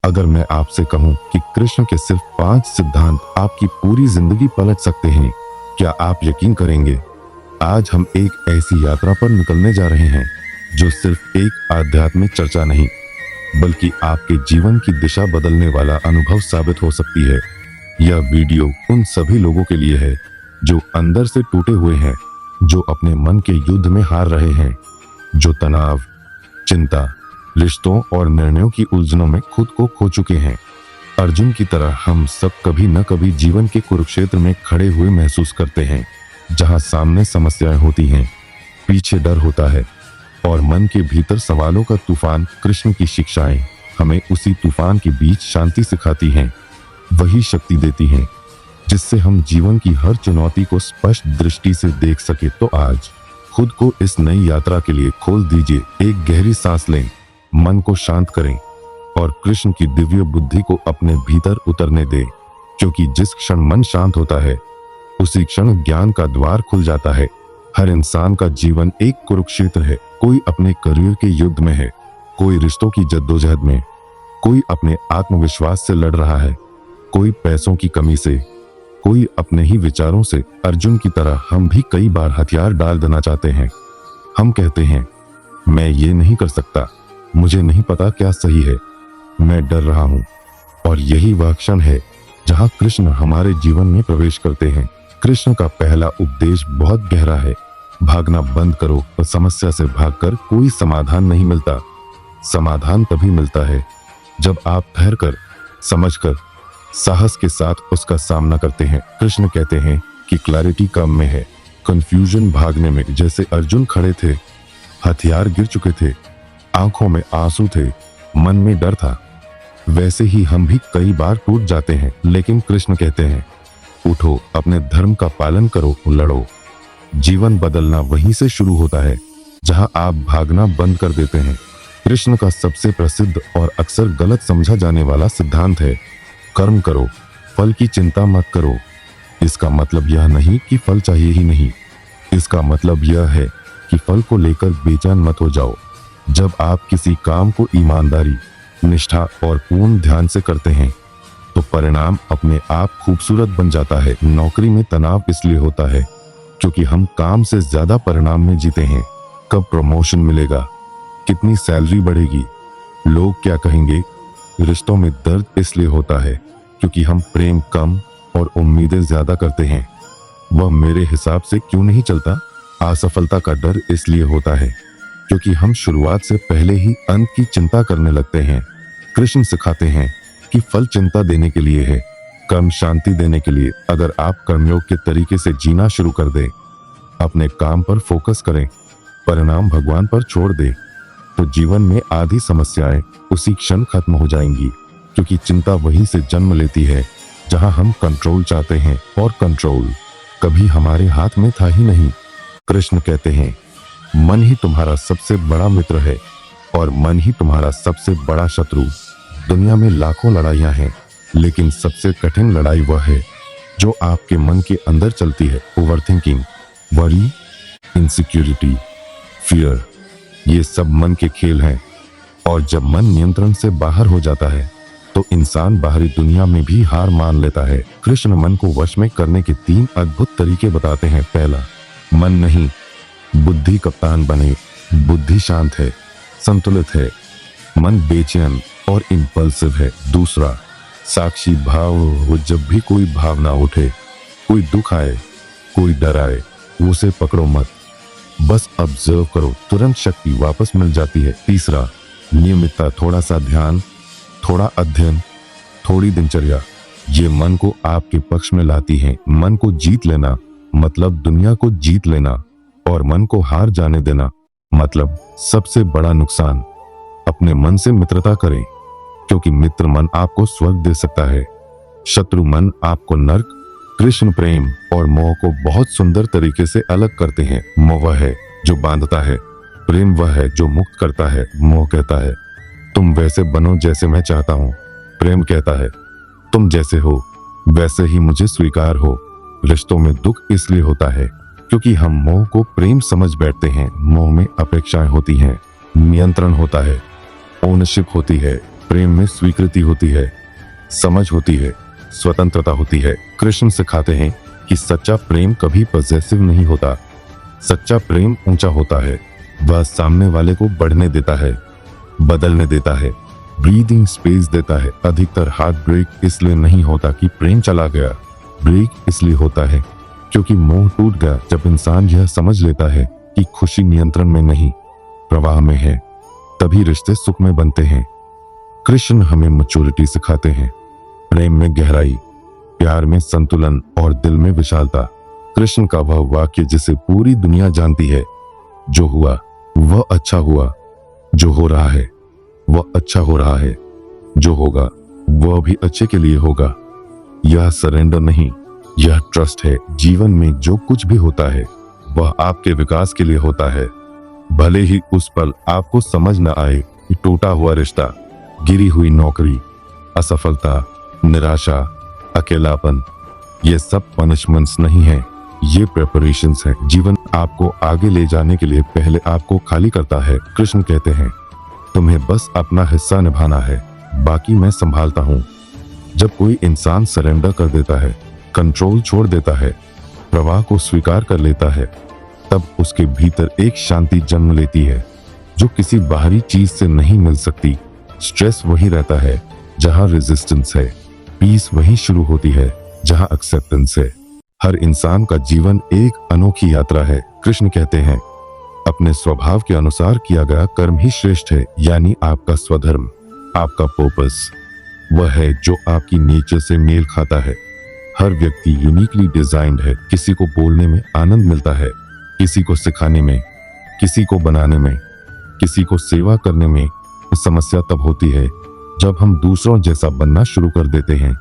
अगर मैं आपसे कहूं कि कृष्ण के सिर्फ 5 सिद्धांत आपकी पूरी जिंदगी पलट सकते हैं, क्या आप यकीन करेंगे? आज हम एक ऐसी यात्रा पर निकलने जा रहे हैं जो सिर्फ एक आध्यात्मिक चर्चा नहीं, बल्कि आपके जीवन की दिशा बदलने वाला अनुभव साबित हो सकती है। यह वीडियो उन सभी लोगों के लिए है जो अंदर से टूटे हुए हैं, जो अपने मन के युद्ध में हार रहे हैं, जो तनाव, चिंता, रिश्तों और निर्णयों की उलझनों में खुद को खो चुके हैं। अर्जुन की तरह हम सब कभी न कभी जीवन के कुरुक्षेत्र में खड़े हुए महसूस करते हैं, जहां सामने समस्याएं होती हैं, पीछे डर होता है और मन के भीतर सवालों का तूफान। कृष्ण की शिक्षाएं हमें उसी तूफान के बीच शांति सिखाती हैं, वही शक्ति देती हैं जिससे हम जीवन की हर चुनौती को स्पष्ट दृष्टि से देख सके। तो आज खुद को इस नई यात्रा के लिए खोल दीजिए, एक गहरी सांस लें, मन को शांत करें और कृष्ण की दिव्य बुद्धि को अपने भीतर उतरने दें, क्योंकि जिस क्षण मन शांत होता है उसी क्षण ज्ञान का द्वार खुल जाता है। हर इंसान का जीवन एक कुरुक्षेत्र है। कोई अपने करियर के युद्ध में है, कोई रिश्तों की जद्दोजहद में, कोई अपने आत्मविश्वास से लड़ रहा है, कोई पैसों की कमी से, कोई अपने ही विचारों से। अर्जुन की तरह हम भी कई बार हथियार डाल देना चाहते हैं। हम कहते हैं, मैं ये नहीं कर सकता, मुझे नहीं पता क्या सही है, मैं डर रहा हूं। और यही वह क्षण है जहां कृष्ण हमारे जीवन में प्रवेश करते हैं। कृष्ण का पहला उपदेश बहुत गहरा है। भागना बंद करो। समस्या से भागकर कोई समाधान नहीं मिलता। समाधान तभी मिलता है जब आप ठहरकर, समझकर, साहस के साथ उसका सामना करते हैं। कृष्ण कहते हैं कि क्लैरिटी कम में है, कंफ्यूजन भागने में। जैसे अर्जुन खड़े थे, हथियार गिर चुके थे, आंखों में आंसू थे, मन में डर था, वैसे ही हम भी कई बार टूट जाते हैं। लेकिन कृष्ण कहते हैं, उठो, अपने धर्म का पालन करो, लड़ो। जीवन बदलना वहीं से शुरू होता है जहां आप भागना बंद कर देते हैं। कृष्ण का सबसे प्रसिद्ध और अक्सर गलत समझा जाने वाला सिद्धांत है, कर्म करो, फल की चिंता मत करो। इसका मतलब यह नहीं कि फल चाहिए ही नहीं, इसका मतलब यह है कि फल को लेकर बेचैन मत हो जाओ। जब आप किसी काम को ईमानदारी, निष्ठा और पूर्ण ध्यान से करते हैं तो परिणाम अपने आप खूबसूरत बन जाता है। नौकरी में तनाव इसलिए होता है क्योंकि हम काम से ज्यादा परिणाम में जीते हैं। कब प्रमोशन मिलेगा, कितनी सैलरी बढ़ेगी, लोग क्या कहेंगे। रिश्तों में दर्द इसलिए होता है क्योंकि हम प्रेम कम और उम्मीदें ज्यादा करते हैं। वह मेरे हिसाब से क्यों नहीं चलता। असफलता का डर इसलिए होता है क्योंकि हम शुरुआत से पहले ही अंत की चिंता करने लगते हैं। कृष्ण सिखाते हैं कि फल चिंता देने के लिए है, कर्म शांति देने के लिए। अगर आप कर्मयोग के तरीके से जीना शुरू कर दें, अपने काम पर फोकस करें, परिणाम भगवान पर छोड़ दें, तो जीवन में आधी समस्याएं उसी क्षण खत्म हो जाएंगी। क्योंकि चिंता वहीं से जन्म लेती है जहां हम कंट्रोल चाहते हैं, और कंट्रोल कभी हमारे हाथ में था ही नहीं। कृष्ण कहते हैं, मन ही तुम्हारा सबसे बड़ा मित्र है और मन ही तुम्हारा सबसे बड़ा शत्रु। दुनिया में लाखों लड़ाइयां हैं, लेकिन सबसे कठिन लड़ाई वह है जो आपके मन के अंदर चलती है। ओवरथिंकिंग, वरी, इनसिक्योरिटी, फियर, ये सब मन के खेल हैं। और जब मन नियंत्रण से बाहर हो जाता है तो इंसान बाहरी दुनिया में भी हार मान लेता है। कृष्ण मन को वश में करने के 3 अद्भुत तरीके बताते हैं। पहला, मन नहीं, बुद्धि कप्तान बने। बुद्धि शांत है, संतुलित है, मन बेचैन और इंपल्सिव है। दूसरा, साक्षी भाव हो। जब भी कोई भावना उठे, कोई दुख आए, कोई डर आए, उसे पकड़ो मत, बस ऑब्जर्व करो, तुरंत शक्ति वापस मिल जाती है। तीसरा, नियमितता। थोड़ा सा ध्यान, थोड़ा अध्ययन, थोड़ी दिनचर्या, ये मन को आपके पक्ष में लाती है। मन को जीत लेना मतलब दुनिया को जीत लेना, और मन को हार जाने देना मतलब सबसे बड़ा नुकसान। अपने मन से मित्रता करें, क्योंकि मित्र मन आपको स्वर्ग दे सकता है, शत्रु मन आपको नर्क। कृष्ण प्रेम और मोह को बहुत सुंदर तरीके से अलग करते हैं। मोह वह है जो बांधता है, प्रेम वह है जो मुक्त करता है। मोह कहता है, तुम वैसे बनो जैसे मैं चाहता हूँ। प्रेम कहता है, तुम जैसे हो वैसे ही मुझे स्वीकार हो। रिश्तों में दुख इसलिए होता है क्योंकि हम मोह को प्रेम समझ बैठते हैं। मोह में अपेक्षाएं होती हैं, नियंत्रण होता है, ओनरशिप होती है, प्रेम में स्वीकृति होती है, समझ होती है, स्वतंत्रता होती है। कृष्ण सिखाते हैं कि सच्चा प्रेम कभी पॉसेसिव नहीं होता। सच्चा प्रेम ऊंचा होता है, वह सामने वाले को बढ़ने देता है, बदलने देता है, ब्रीदिंग स्पेस देता है। अधिकतर हार्ट ब्रेक इसलिए नहीं होता कि प्रेम चला गया, ब्रेक इसलिए होता है क्योंकि मोह टूट गया। जब इंसान यह समझ लेता है कि खुशी नियंत्रण में नहीं, प्रवाह में है, तभी रिश्ते सुख में बनते हैं। कृष्ण हमें मैच्योरिटी सिखाते हैं, प्रेम में गहराई, प्यार में संतुलन और दिल में विशालता। कृष्ण का वह वाक्य जिसे पूरी दुनिया जानती है, जो हुआ वह अच्छा हुआ, जो हो रहा है वह अच्छा हो रहा है, जो होगा वह भी अच्छे के लिए होगा। यह सरेंडर नहीं, यह ट्रस्ट है। जीवन में जो कुछ भी होता है वह आपके विकास के लिए होता है। भले ही उस पल आपको समझ न आए कि टूटा हुआ रिश्ता, गिरी हुई नौकरी, असफलता, निराशा, अकेलापन, ये सब पनिशमेंट्स नहीं है, ये प्रिपरेशंस है। जीवन आपको आगे ले जाने के लिए पहले आपको खाली करता है। कृष्ण कहते हैं, तुम्हें बस अपना हिस्सा निभाना है, बाकी मैं संभालता हूँ। जब कोई इंसान सरेंडर कर देता है, कंट्रोल छोड़ देता है, प्रवाह को स्वीकार कर लेता है, तब उसके भीतर एक शांति जन्म लेती है जो किसी बाहरी चीज से नहीं मिल सकती। स्ट्रेस वही रहता है जहां रेजिस्टेंस है, पीस वही शुरू होती है जहां एक्सेप्टेंस है। हर इंसान का जीवन एक अनोखी यात्रा है। कृष्ण कहते हैं, अपने स्वभाव के अनुसार किया गया कर्म ही श्रेष्ठ है, यानी आपका स्वधर्म, आपका पर्पस, वह है जो आपकी नेचर से मेल खाता है। हर व्यक्ति यूनिकली डिजाइन्ड है। किसी को बोलने में आनंद मिलता है, किसी को सिखाने में, किसी को बनाने में, किसी को सेवा करने में। समस्या तब होती है जब हम दूसरों जैसा बनना शुरू कर देते हैं।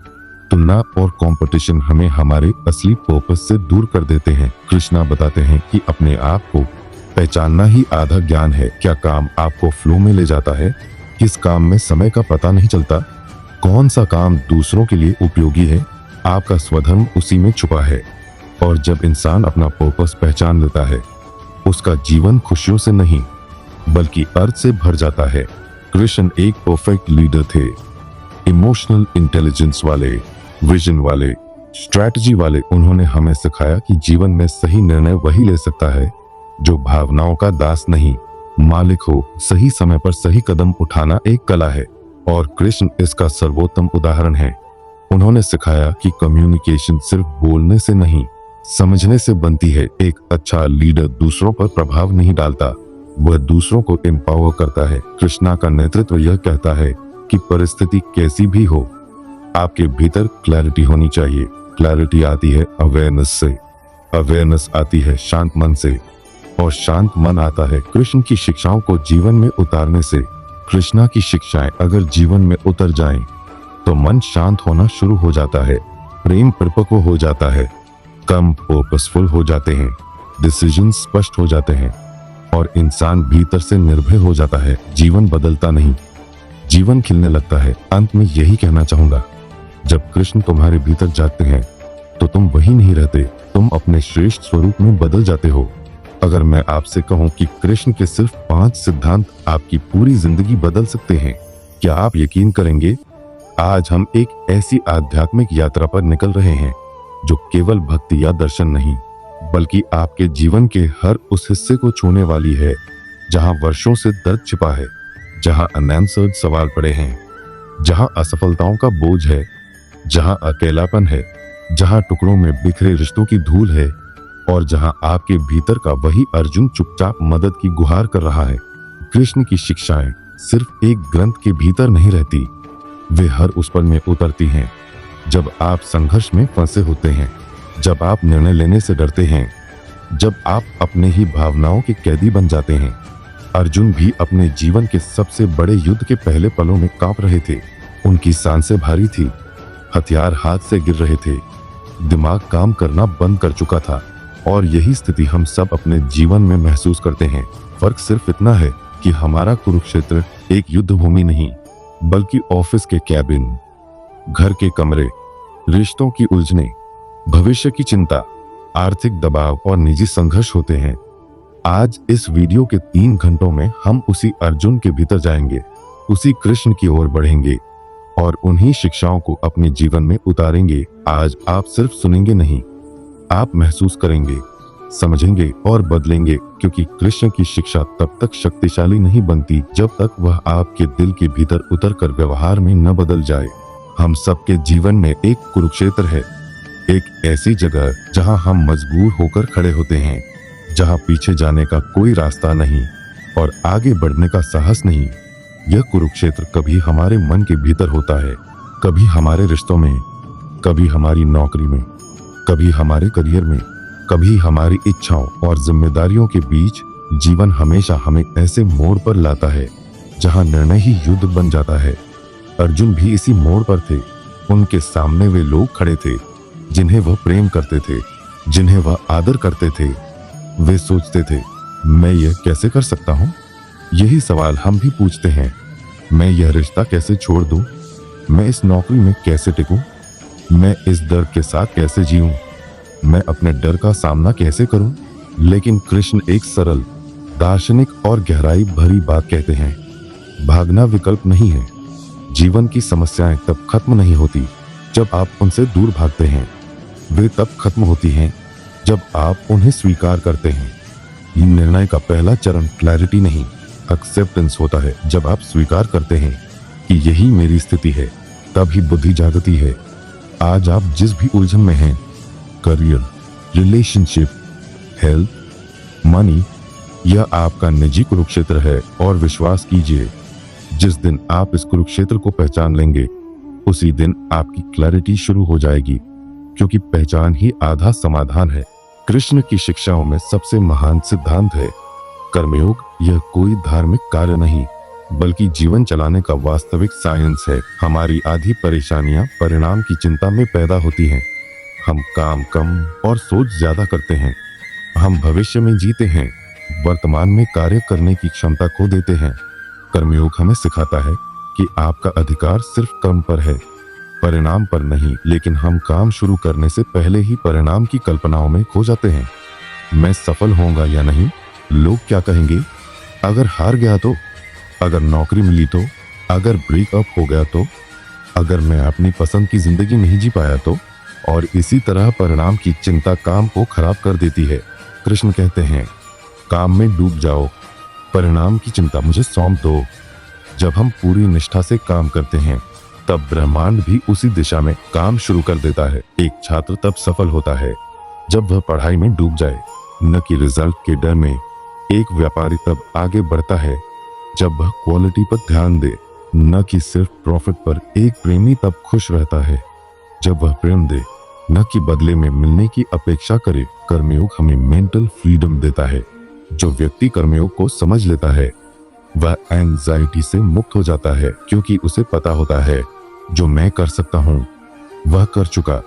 तुलना और कंपटीशन हमें हमारे असली पर्पस से दूर कर देते हैं। कृष्णा बताते हैं कि अपने आप को पहचानना ही आधा ज्ञान है। क्या काम आपको फ्लो में ले जाता है? किस काम में समय का पता नहीं चलता? कौन सा काम दूसरों के लिए उपयोगी है? आपका स्वधर्म उसी में छुपा है। और जब इंसान अपना पर्पस पहचान लेता है, उसका जीवन खुशियों से नहीं बल्कि अर्थ से भर जाता है। कृष्ण एक परफेक्ट लीडर थे, इमोशनल इंटेलिजेंस वाले, विजन वाले, स्ट्रैटेजी वाले। उन्होंने हमें सिखाया कि जीवन में सही निर्णय वही ले सकता है जो भावनाओं का दास नहीं, मालिक हो। सही समय पर सही कदम उठाना एक कला है और कृष्ण इसका सर्वोत्तम उदाहरण है। उन्होंने सिखाया कि कम्युनिकेशन सिर्फ बोलने से नहीं, समझने से बनती है। एक अच्छा लीडर दूसरों पर प्रभाव नहीं डालता, वह दूसरों को एम्पावर करता है। कृष्णा का नेतृत्व यह कहता है कि परिस्थिति कैसी भी हो, आपके भीतर क्लैरिटी होनी चाहिए। क्लैरिटी आती है अवेयरनेस से, अवेयरनेस आती है शांत मन से, और शांत मन आता है कृष्ण की शिक्षाओं को जीवन में उतारने से। कृष्णा की शिक्षाएं अगर जीवन में उतर जाएं, तो मन शांत होना शुरू हो जाता है, प्रेम परिपक्व हो जाता है, कम पर्पसफुल हो जाते हैं, डिसीजन स्पष्ट हो जाते हैं और इंसान भीतर से निर्भय हो जाता है। जीवन बदलता नहीं, जीवन खिलने लगता है। अंत में यही कहना चाहूंगा, जब कृष्ण तुम्हारे भीतर जाते हैं तो तुम वही नहीं रहते, तुम अपने श्रेष्ठ स्वरूप में बदल जाते हो। अगर मैं आपसे कहूं कि कृष्ण के सिर्फ 5 सिद्धांत आपकी पूरी जिंदगी बदल सकते हैं, क्या आप यकीन करेंगे? आज हम एक ऐसी आध्यात्मिक यात्रा पर निकल रहे हैं जो केवल भक्ति या दर्शन नहीं, बल्कि आपके जीवन के हर उस हिस्से को छूने वाली है जहां वर्षों से दर्द छिपा है, जहां अनआंसर्ड सवाल पड़े हैं, जहां असफलताओं का बोझ है, जहां अकेलापन है, जहां टुकड़ों में बिखरे रिश्तों की धूल है और जहां आपके भीतर का वही अर्जुन चुपचाप मदद की गुहार कर रहा है। कृष्ण की शिक्षाएं सिर्फ एक ग्रंथ के भीतर नहीं रहती, वे हर उस पल में उतरती हैं जब आप संघर्ष में फंसे होते हैं, जब आप निर्णय लेने से डरते हैं, जब आप अपने ही भावनाओं के कैदी बन जाते हैं। अर्जुन भी अपने जीवन के सबसे बड़े युद्ध के पहले पलों में कांप रहे थे। उनकी सांसें भारी थी, हथियार हाथ से गिर रहे थे, दिमाग काम करना बंद कर चुका था। और यही स्थिति हम सब अपने जीवन में महसूस करते हैं। फर्क सिर्फ इतना है कि हमारा कुरुक्षेत्र एक युद्ध भूमि नहीं, बल्कि ऑफिस के कैबिन, घर के कमरे, रिश्तों की उलझने, भविष्य की चिंता, आर्थिक दबाव और निजी संघर्ष होते हैं। आज इस वीडियो के 3 घंटों में हम उसी अर्जुन के भीतर जाएंगे, उसी कृष्ण की ओर बढ़ेंगे और उन्हीं शिक्षाओं को अपने जीवन में उतारेंगे। आज आप सिर्फ सुनेंगे नहीं, आप महसूस करेंगे, समझेंगे और बदलेंगे, क्योंकि कृष्ण की शिक्षा तब तक शक्तिशाली नहीं बनती जब तक वह आपके दिल के भीतर उतरकर व्यवहार में न बदल जाए। हम सबके जीवन में एक कुरुक्षेत्र है, एक ऐसी जगह जहां हम मजबूर होकर खड़े होते हैं, जहां पीछे जाने का कोई रास्ता नहीं और आगे बढ़ने का साहस नहीं। यह कुरुक्षेत्र कभी हमारे मन के भीतर होता है, कभी हमारे रिश्तों में, कभी हमारी नौकरी में, कभी हमारे करियर में, कभी हमारी इच्छाओं और जिम्मेदारियों के बीच। जीवन हमेशा हमें ऐसे मोड़ पर लाता है जहां निर्णय ही युद्ध बन जाता है। अर्जुन भी इसी मोड़ पर थे। उनके सामने वे लोग खड़े थे जिन्हें वह प्रेम करते थे, जिन्हें वह आदर करते थे। वे सोचते थे, मैं यह कैसे कर सकता हूँ? यही सवाल हम भी पूछते हैं। मैं यह रिश्ता कैसे छोड़ दूं? मैं इस नौकरी में कैसे टिकूं? मैं इस डर के साथ कैसे जीऊं? मैं अपने डर का सामना कैसे करूं? लेकिन कृष्ण एक सरल, दार्शनिक और गहराई भरी बात कहते हैं, भागना विकल्प नहीं है। जीवन की समस्याएं तब खत्म नहीं होती जब आप उनसे दूर भागते हैं, वे तब खत्म होती हैं जब आप उन्हें स्वीकार करते हैं। निर्णय का पहला चरण क्लैरिटी नहीं, एक्सेप्टेंस होता है। जब आप स्वीकार करते हैं कि यही मेरी स्थिति है, तब ही बुद्धि जागती है। आज आप जिस भी उलझन में हैं, करियर, रिलेशनशिप, हेल्थ, मनी, यह आपका निजी कुरुक्षेत्र है। और विश्वास कीजिए, जिस दिन आप इस कुरुक्षेत्र को पहचान लेंगे, उसी दिन आपकी क्लैरिटी शुरू हो जाएगी, क्योंकि पहचान ही आधा समाधान है। कृष्ण की शिक्षाओं में सबसे महान सिद्धांत है कर्मयोग। यह कोई धार्मिक कार्य नहीं, बल्कि जीवन चलाने का वास्तविक साइंस है। हमारी आधी परेशानियां परिणाम की चिंता में पैदा होती हैं। हम काम कम और सोच ज्यादा करते हैं। हम भविष्य में जीते हैं, वर्तमान में कार्य करने की क्षमता खो देते हैं। कर्मयोग हमें सिखाता है कि आपका अधिकार सिर्फ कर्म पर है, परिणाम पर नहीं। लेकिन हम काम शुरू करने से पहले ही परिणाम की कल्पनाओं में खो जाते हैं। मैं सफल होऊंगा या नहीं? लोग क्या कहेंगे? अगर हार गया तो? अगर नौकरी मिली तो? अगर ब्रेकअप हो गया तो? अगर मैं अपनी पसंद की जिंदगी नहीं जी पाया तो? और इसी तरह परिणाम की चिंता काम को खराब कर देती है। कृष्ण कहते हैं, काम में डूब जाओ, परिणाम की चिंता मुझे सौंप दो। जब हम पूरी निष्ठा से काम करते हैं, तब ब्रह्मांड भी उसी दिशा में काम शुरू कर देता है। एक छात्र तब सफल होता है जब वह पढ़ाई में डूब जाए, न कि रिजल्ट के डर में। एक व्यापारी तब आगे बढ़ता है जब वह क्वालिटी पर ध्यान दे, न कि सिर्फ प्रॉफिट पर। एक प्रेमी तब खुश रहता है जब वह प्रेम दे, न कि बदले में मिलने की अपेक्षा करे। कर्मयोग हमें मेंटल फ्रीडम देता है। जो व्यक्ति कर्मयोग को समझ लेता है, वह एंजाइटी से मुक्त हो जाता है, क्योंकि उसे पता होता है जो मैं कर सकता हूँ वह कर चुका।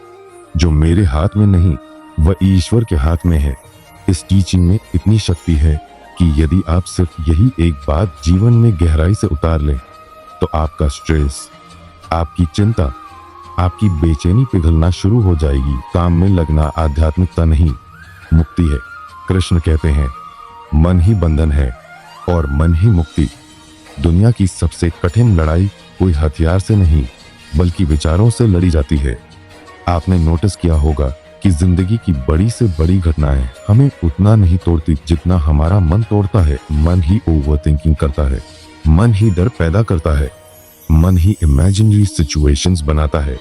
जो मेरे हाथ में नहीं, वह ईश्वर के हाथ में है। इस टीचिंग में इतनी शक्ति है कि यदि आप सिर्फ यही एक बात जीवन में गहराई से उतार लें, तो आपका स्ट्रेस, आपकी चिंता, आपकी बेचैनी पिघलना शुरू हो जाएगी। काम में लगना आध्यात्मिकता नहीं, मुक्ति है। कृष्ण कहते हैं, मन ही बंधन है और मन ही मुक्ति। दुनिया की सबसे कठिन लड़ाई कोई हथियार से नहीं, बल्कि विचारों से लड़ी जाती है। आपने नोटिस किया होगा कि जिंदगी की बड़ी से बड़ी घटनाएं हमें उतना नहीं तोड़ती जितना हमारा मन तोड़ता है। मन ही ओवरथिंकिंग करता है, मन ही डर पैदा करता है, मन ही इमेजिनरी सिचुएशंस बनाता है,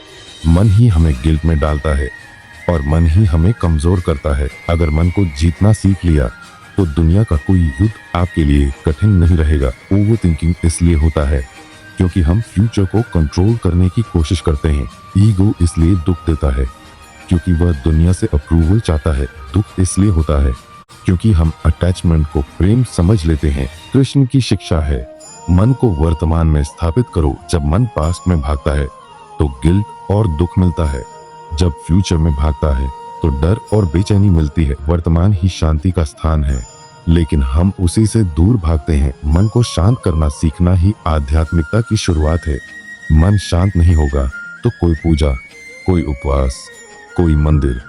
मन ही हमें गिल्ट में डालता है और मन ही हमें कमजोर करता है। अगर मन को जीतना सीख लिया तो दुनिया का कोई युद्ध आपके लिए कठिन नहीं रहेगा। ओवरथिंकिंग इसलिए होता है क्योंकि हम फ्यूचर को कंट्रोल करने की कोशिश करते हैं। ईगो इसलिए दुख देता है क्योंकि वह दुनिया से अप्रूवल चाहता है। दुख इसलिए होता है क्योंकि हम अटैचमेंट को प्रेम समझ लेते हैं। कृष्ण की शिक्षा है, मन को वर्तमान में स्थापित करो। जब मन पास्ट में भागता है तो गिल्ट और दुख मिलता है, जब फ्यूचर में भागता है तो डर और बेचैनी मिलती है। वर्तमान ही शांति का स्थान है, लेकिन हम उसी से दूर भागते हैं। मन को शांत करना सीखना ही आध्यात्मिकता की शुरुआत है। मन शांत नहीं होगा तो कोई पूजा, कोई उपवास, कोई मंदिर,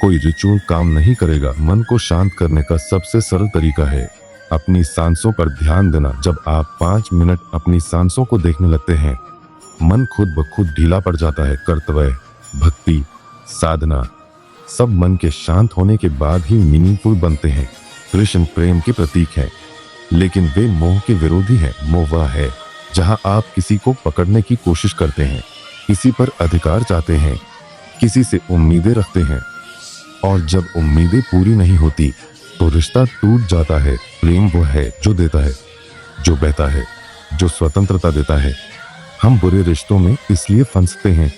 कोई रिचुअल काम नहीं करेगा। मन को शांत करने का सबसे सरल तरीका है अपनी सांसों पर ध्यान देना। जब आप 5 मिनट अपनी सांसों को देखने लगते हैं, मन खुद ब खुद ढीला पड़ जाता है। कर्तव्य, भक्ति, साधना सब मन के शांत होने के बाद ही मीनिंगफुल बनते हैं। कृष्ण प्रेम के प्रतीक है, लेकिन वे मोह के विरोधी हैं। मोह वह है जहां आप किसी को पकड़ने की कोशिश करते हैं, किसी पर अधिकार चाहते हैं, किसी से उम्मीदें रखते हैं, और जब उम्मीदें पूरी नहीं होती तो रिश्ता टूट जाता है। प्रेम वो है जो देता है, जो बहता है, जो स्वतंत्रता देता है। हम बुरे रिश्तों में इसलिए फंसते हैं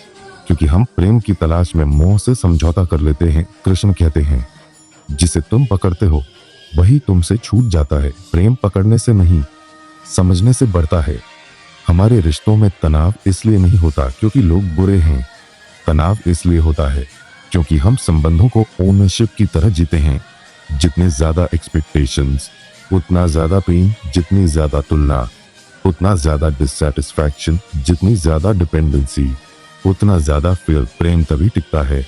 क्योंकि हम प्रेम की तलाश में मोह से समझौता कर लेते हैं। कृष्ण कहते हैं, जिसे तुम पकड़ते हो वही तुमसे छूट जाता है। प्रेम पकड़ने से नहीं, समझने से बढ़ता है। हमारे रिश्तों में तनाव इसलिए नहीं होता क्योंकि लोग बुरे हैं, तनाव इसलिए होता है क्योंकि हम संबंधों को ओनरशिप की तरह जीते हैं। जितने ज्यादा एक्सपेक्टेशंस उतना ज्यादा पेन, जितनी ज्यादा तुलना उतना ज्यादा डिससैटिस्फैक्शन, जितनी ज्यादा डिपेंडेंसी उतना ज्यादा फियर। प्रेम तभी टिकता है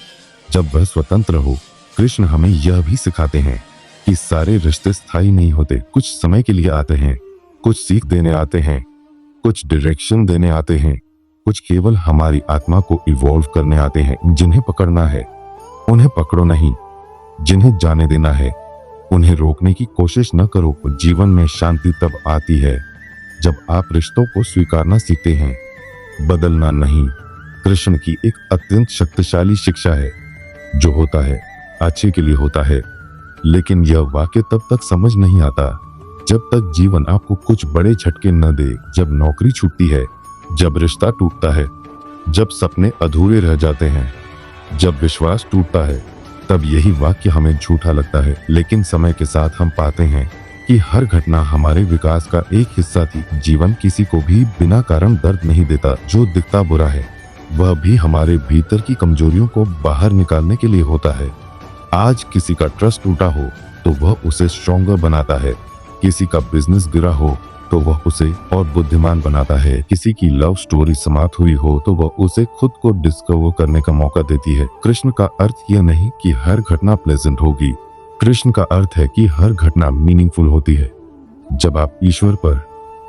जब वह स्वतंत्र हो। कृष्ण हमें यह भी सिखाते हैं कि सारे रिश्ते स्थायी नहीं होते। कुछ समय के लिए आते हैं, कुछ सीख देने आते हैं, कुछ डायरेक्शन देने आते हैं, कुछ केवल हमारी आत्मा को इवॉल्व करने आते हैं। जिन्हें पकड़ना है उन्हें पकड़ो नहीं, जिन्हें जाने देना है उन्हें रोकने की कोशिश न करो। जीवन में शांति तब आती है जब आप रिश्तों को स्वीकारना सीखते हैं, बदलना नहीं। कृष्ण की एक अत्यंत शक्तिशाली शिक्षा है, जो होता है अच्छे के लिए होता है, लेकिन यह वाक्य तब तक समझ नहीं आता जब तक जीवन आपको कुछ बड़े झटके न दे। जब नौकरी छूटती है, जब रिश्ता टूटता है, जब सपने अधूरे रह जाते हैं, जब विश्वास टूटता है, तब यही वाक्य हमें झूठा लगता है। लेकिन समय के साथ हम पाते हैं कि हर घटना हमारे विकास का एक हिस्सा थी। जीवन किसी को भी बिना कारण दर्द नहीं देता। जो दिखता बुरा है वह भी हमारे भीतर की कमजोरियों को बाहर निकालने के लिए होता है। आज किसी का ट्रस्ट टूटा हो तो वह उसे स्ट्रॉन्गर बनाता है, किसी का बिजनेस गिरा हो तो वह उसे और बुद्धिमान बनाता है, किसी की लव स्टोरी समाप्त हुई हो तो वह उसे खुद को डिस्कवर करने का मौका देती है। कृष्ण का अर्थ यह नहीं कि हर घटना प्लेजेंट होगी, कृष्ण का अर्थ है कि हर घटना मीनिंगफुल होती है। जब आप ईश्वर पर,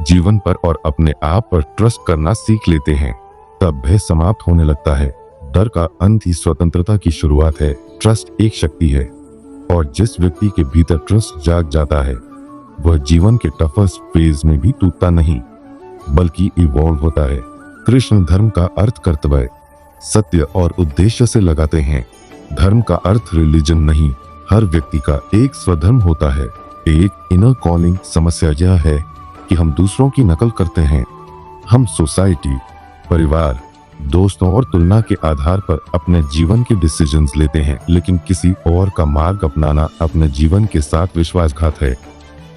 जीवन पर और अपने आप पर ट्रस्ट करना सीख लेते हैं, तब भय समाप्त होने लगता है। डर का अंत ही स्वतंत्रता की शुरुआत है। ट्रस्ट एक शक्ति है, और जिस व्यक्ति के भीतर ट्रस्ट जाग जाता है वह जीवन के टफेस्ट फेज में भी टूटता नहीं, बल्कि इवॉल्व होता है। कृष्ण धर्म का अर्थ कर्तव्य, सत्य और उद्देश्य से लगाते हैं। धर्म का अर्थ रिलीजन नहीं, हर व्यक्ति का एक स्वधर्म होता है, एक इनर कॉलिंग। समस्या यह है कि हम दूसरों की नकल करते हैं। हम सोसाइटी, परिवार, दोस्तों और तुलना के आधार पर अपने जीवन के डिसीजंस लेते हैं, लेकिन किसी और का मार्ग अपनाना अपने जीवन के साथ विश्वासघात है।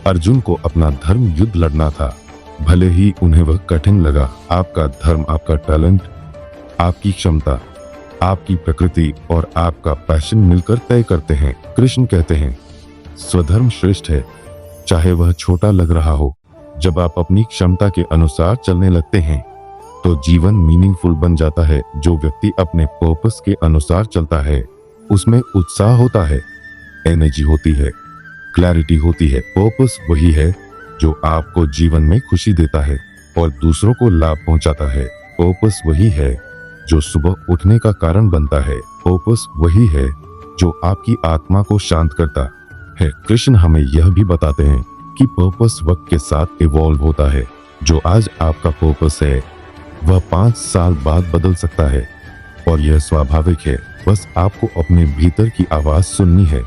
अर्जुन को अपना धर्म युद्ध लड़ना था, भले ही उन्हें वह कठिन लगा। आपका धर्म आपका टैलेंट, आपकी क्षमता, आपकी प्रकृति और आपका पैशन मिलकर तय करते हैं। कृष्ण कहते हैं, स्वधर्म श्रेष्ठ है, चाहे वह छोटा लग रहा हो। जब आप अपनी क्षमता के अनुसार चलने लगते हैं तो जीवन मीनिंगफुल बन जाता है। जो व्यक्ति अपने पर्पस के अनुसार चलता है उसमें उत्साह होता है, एनर्जी होती है, क्लैरिटी होती है। पर्पस वही है जो आपको जीवन में खुशी देता है और दूसरों को लाभ पहुंचाता है। पर्पस वही है जो सुबह उठने का कारण बनता है। पर्पस वही है जो आपकी आत्मा को शांत करता है। कृष्ण हमें यह भी बताते हैं कि पर्पस वक्त के साथ इवॉल्व होता है। जो आज आपका पर्पस है वह 5 साल बाद बदल सकता है, और यह स्वाभाविक है। बस आपको अपने भीतर की आवाज सुननी है।